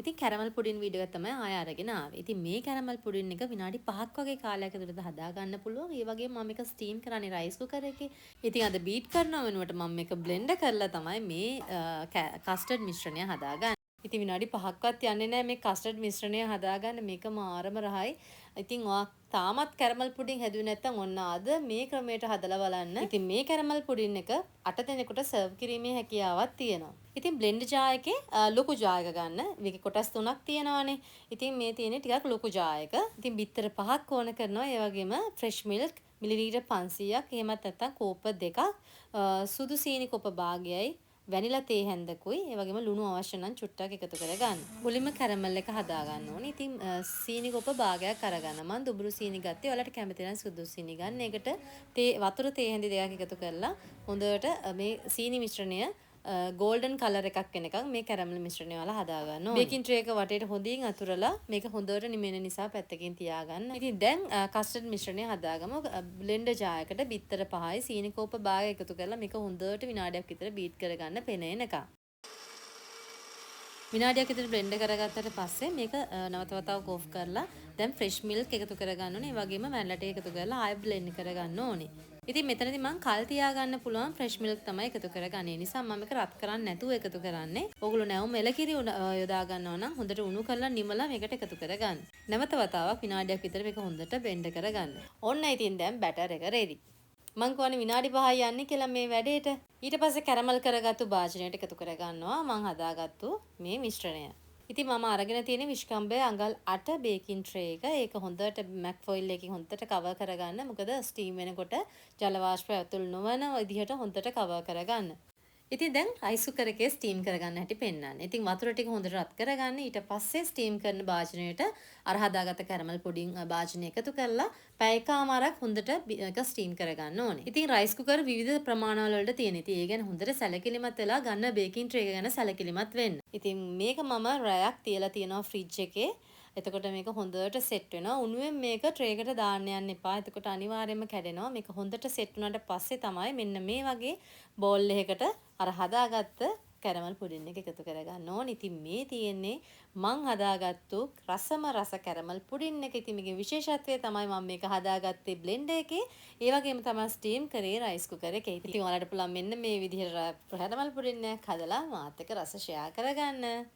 ඉතින් caramel pudding video එක තමයි ආය අරගෙන ආවේ. ඉතින් මේ කැරමල් පුඩින් එක විනාඩි 5ක් වගේ කාලයක් ඇතුළත හදා ගන්න පුළුවන්. ඒ වගේම මම මේක ස්ටීම් කරන්නේ රයිස් කුකර් එකේ. ඉතින් අද බීට් කරනව වෙනුවට මම මේක බ්ලෙන්ඩර් කරලා තමයි මේ කස්ටර්ඩ් මිශ්‍රණය හදාගන්නේ. ඉතින් විනාඩි 5ක්වත් යන්නේ නැහැ මේ කස්ටර්ඩ් මිශ්‍රණය හදාගන්න. මේක මාරම රහයි. ඉතින් ඔයා තාමත් කැරමල් පුඩින් හැදුවේ නැත්නම් ඔන්න අද මේ ක්‍රමයට හදලා බලන්න. ඉතින් මේ කැරමල් පුඩින් එක 8 දෙනෙකුට සර්ව් කිරීමේ හැකියාවක් තියෙනවා. ඉතින් බ්ලෙන්ඩර් ජාර් එකේ ලොකු ජාර් එක ගන්න. මේකේ කොටස් 3ක් තියෙනවානේ. ඉතින් මේ තියෙන්නේ ටිකක් ලොකු ජාර් එක. ඉතින් බිත්තර 5ක් ඕන කරනවා. ඒ වගේම ෆ්‍රෙෂ් මිල්ක් මිලිලීටර් 500ක්. එහෙමත් නැත්නම් කෝප 2ක්. සුදු සීනි කොප භාගයයි. වැනිලා තේ හැන්දකුයි ඒ වගේම ලුණු අවශ්‍ය නම් චුට්ටක් එකතු කරගන්න. මුලින්ම කැරමල් එක හදා ගන්න ඕනේ. ඉතින් සීනි කොප භාගයක් අරගන්න. මම දුඹුරු සීනි ගත්තේ. ඔයාලට කැමති නම් සුදු සීනි ගන්න. ඒකට වතුර තේ හැඳි දෙකක් එකතු කරලා හොඳට මේ සීනි මිශ්‍රණය ගෝල්ඩන් කලර් එකක් වෙනකන් මේ කැරමල් මිශ්‍රණය ඔයාලා හදා ගන්න ඕනේ. බේකින් ට්‍රේ එක වටේට හොඳින් අතුරලා මේක හොඳට නිමෙන නිසා පැත්තකින් තියාගන්න. ඉතින් දැන් කස්ටර්ඩ් මිශ්‍රණය හදාගමු. බ්ලෙන්ඩර් ජාර් එකට බිත්තර 5යි සීනි කෝප භාගය එකතු කරලා මේක හොඳට විනාඩියක් විතර බීට් කරගන්න පෙනෙනකම්. විනාඩියක් විතර බ්ලෙන්ඩ් කරගත්තට පස්සේ මේක නැවත වතාවක් ඕෆ් කරලා දැන් ෆ්‍රෙෂ් මිල්ක් එකතු කරගන්න ඕනේ. ඒ වගේම වැනිලා ටේ එකතු කරලා ආයෙ බ්ලෙන්ඩ් කරගන්න ඕනේ. ඉතින් මෙතනදී මම කල් තියාගන්න පුළුවන් ෆ්‍රෙෂ් මිල්ක් තමයි එකතු කරගන්නේ. ඒ නිසා මම මේක රත් කරන්නේ නැතුව එකතු කරන්නේ. ඔයගොල්ලෝ නැවුම් එලකිරි යොදා ගන්නවා නම් හොඳට උණු කරලා නිමලා මේකට එකතු කරගන්න. නැවත වතාවක් විනාඩියක් විතර මේක හොඳට බ්ලෙන්ඩ් කරගන්න. ඔන්න ඉතින් දැන් බැටර් එක රෙඩි. මං කියන්නේ විනාඩි 5යි යන්නේ කියලා මේ වැඩේට. ඊට පස්සේ කැරමල් කරගත්තු භාජනයට එකතු කරගන්නවා මං හදාගත්තු මේ මිශ්‍රණය. ඉතින් මම අරගෙන තියෙන විශ්කම්බය අඟල් 8 බේකින් ට්‍රේ එක. ඒක හොඳට මැක් ෆොයිල් එකකින් හොඳට කවර් කරගන්න. මොකද ස්ටීම් වෙනකොට ජල වාෂ්පය ඇතුල් නොවන විදිහට හොඳට කවර් කරගන්න. ඉතින් දැන් රයිස් කුකර් එකේ ස්ටීම් කරගන්න හැටි පෙන්නන්න. ඉතින් වතුර ටික හොඳට රත් කරගන්න. ඊට පස්සේ ස්ටීම් කරන භාජනයට අර හදාගත්ත කැරමල් පුඩින් භාජනය එකතු කරලා පැය එකමාරක් හොඳට ඒක ස්ටීම් කරගන්න ඕනේ. ඉතින් රයිස් කුකර් විවිධ ප්‍රමාණවල වලට තියෙන. ඉතින් ඒ ගැන හොඳට සැලකිලිමත් වෙලා ගන්න බේකින් ට්‍රේ එක ගැන සැලකිලිමත් වෙන්න. ඉතින් මේක මම රැයක් තියලා තියෙනවා ෆ්‍රිජ් එකේ. එතකොට මේක හොඳට සෙට් වෙනවා. උණුවෙන් මේක ට්‍රේ එකට දාන්න යන්න එපා. එතකොට අනිවාර්යයෙන්ම කැඩෙනවා. මේක හොඳට සෙට් වුණාට පස්සේ තමයි මෙන්න මේ වගේ බෝල් එකකට අර හදාගත්ත කැරමල් පුඩින් එක එකතු කරගන්න ඕනේ. ඉතින් මේ තියෙන්නේ මං හදාගත්තු රසම රස කැරමල් පුඩින් එක. ඉතින් මේකේ විශේෂත්වය තමයි මම මේක හදාගත්තේ බ්ලෙන්ඩර් එකේ. ඒ වගේම තමයි ස්ටීම් කරේ රයිස් කුකර් එකේ. ඉතින් ඔයාලට පුළුවන් මෙන්න මේ විදිහට කැරමල් පුඩින් එකක් හදලා මාත් එක්ක රස ෂෙයා කරගන්න.